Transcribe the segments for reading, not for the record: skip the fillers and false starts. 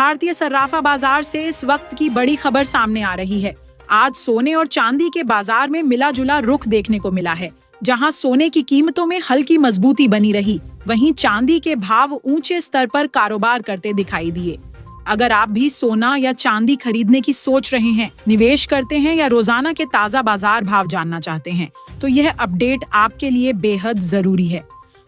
भारतीय सर्राफा बाजार से इस वक्त की बड़ी खबर सामने आ रही है। आज सोने और चांदी के बाजार में मिला जुला रुख देखने को मिला है। जहां सोने की कीमतों में हल्की मजबूती बनी रही, वहीं चांदी के भाव ऊंचे स्तर पर कारोबार करते दिखाई दिए। अगर आप भी सोना या चांदी खरीदने की सोच रहे हैं, निवेश करते हैं या रोजाना के ताजा बाजार भाव जानना चाहते हैं, तो यह अपडेट आपके लिए बेहद जरूरी है।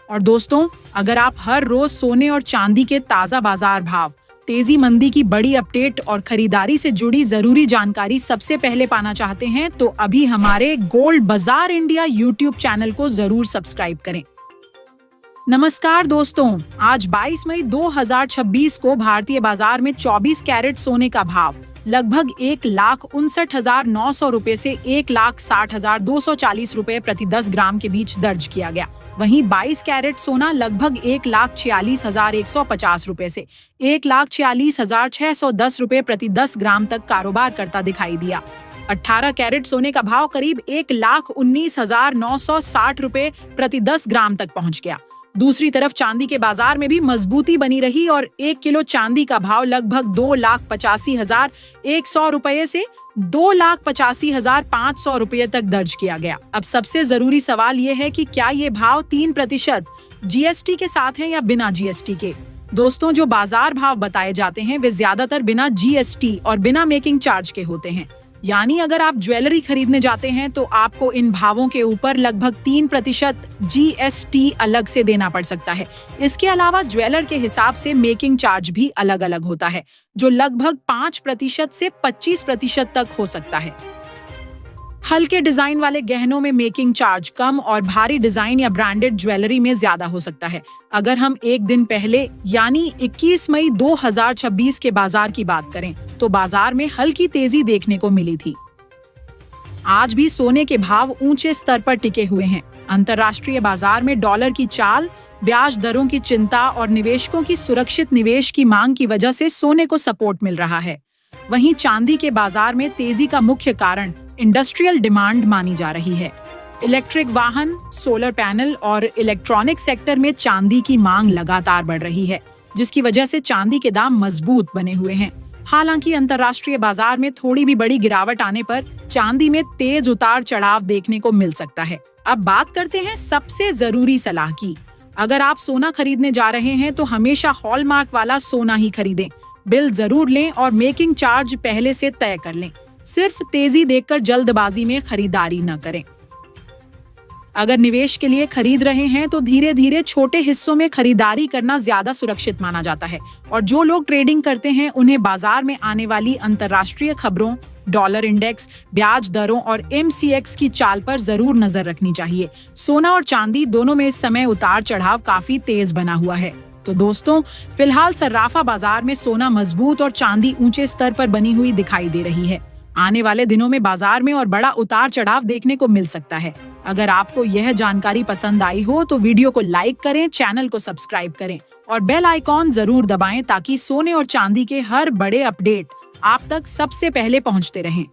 और दोस्तों, अगर आप हर रोज सोने और चांदी के ताजा बाजार भाव, तेजी मंदी की बड़ी अपडेट और खरीदारी से जुड़ी जरूरी जानकारी सबसे पहले पाना चाहते हैं, तो अभी हमारे गोल्ड बाजार इंडिया यूट्यूब चैनल को जरूर सब्सक्राइब करें। नमस्कार दोस्तों, आज 22 मई 2026 को भारतीय बाजार में 24 कैरेट सोने का भाव लगभग 1,59,900 रुपए से 1,60,240 रुपए प्रति 10 ग्राम के बीच दर्ज किया गया। वहीं 22 कैरेट सोना लगभग 1,46,150 रुपए से 1,46,610 रुपए प्रति 10 ग्राम तक कारोबार करता दिखाई दिया। 18 कैरेट सोने का भाव करीब 1,19,960 रुपए प्रति 10 ग्राम तक पहुंच गया। दूसरी तरफ चांदी के बाजार में भी मजबूती बनी रही और 1 किलो चांदी का भाव लगभग 2,85,100 रुपए से 2,85,500 रुपए तक दर्ज किया गया। अब सबसे जरूरी सवाल ये है कि क्या ये भाव 3% जीएसटी के साथ हैं या बिना जीएसटी के। दोस्तों, जो बाजार भाव बताए जाते हैं वे ज्यादातर बिना जीएसटी और बिना मेकिंग चार्ज के होते हैं। यानी अगर आप ज्वेलरी खरीदने जाते हैं तो आपको इन भावों के ऊपर लगभग 3% जीएसटी अलग से देना पड़ सकता है। इसके अलावा ज्वेलर के हिसाब से मेकिंग चार्ज भी अलग अलग होता है, जो लगभग 5% से 25% तक हो सकता है। हल्के डिजाइन वाले गहनों में मेकिंग चार्ज कम और भारी डिजाइन या ब्रांडेड ज्वेलरी में ज्यादा हो सकता है। अगर हम एक दिन पहले यानी 21 मई 2026 के बाजार की बात करें तो बाजार में हल्की तेजी देखने को मिली थी। आज भी सोने के भाव ऊंचे स्तर पर टिके हुए हैं। अंतर्राष्ट्रीय बाजार में डॉलर की चाल, ब्याज दरों की चिंता और निवेशकों की सुरक्षित निवेश की मांग की वजह से सोने को सपोर्ट मिल रहा है। वहीं चांदी के बाजार में तेजी का मुख्य कारण इंडस्ट्रियल डिमांड मानी जा रही है। इलेक्ट्रिक वाहन, सोलर पैनल और इलेक्ट्रॉनिक सेक्टर में चांदी की मांग लगातार बढ़ रही है, जिसकी वजह से चांदी के दाम मजबूत बने हुए हैं। हालांकि अंतर्राष्ट्रीय बाजार में थोड़ी भी बड़ी गिरावट आने पर चांदी में तेज उतार चढ़ाव देखने को मिल सकता है। अब बात करते हैं सबसे जरूरी सलाह की। अगर आप सोना खरीदने जा रहे हैं तो हमेशा हॉलमार्क वाला सोना ही खरीदें। बिल जरूर लें और मेकिंग चार्ज पहले से तय कर लें। सिर्फ तेजी देखकर जल्दबाजी में खरीदारी न करें। अगर निवेश के लिए खरीद रहे हैं तो धीरे धीरे छोटे हिस्सों में खरीदारी करना ज्यादा सुरक्षित माना जाता है। और जो लोग ट्रेडिंग करते हैं उन्हें बाजार में आने वाली अंतर्राष्ट्रीय खबरों, डॉलर इंडेक्स, ब्याज दरों और MCX की चाल पर जरूर नजर रखनी चाहिए। सोना और चांदी दोनों में इस समय उतार चढ़ाव काफी तेज बना हुआ है। तो दोस्तों, फिलहाल सर्राफा बाजार में सोना मजबूत और चांदी ऊंचे स्तर पर बनी हुई दिखाई दे रही है। आने वाले दिनों में बाजार में और बड़ा उतार चढ़ाव देखने को मिल सकता है। अगर आपको यह जानकारी पसंद आई हो तो वीडियो को लाइक करें, चैनल को सब्सक्राइब करें और बेल आइकॉन जरूर दबाएं ताकि सोने और चांदी के हर बड़े अपडेट आप तक सबसे पहले पहुंचते रहें।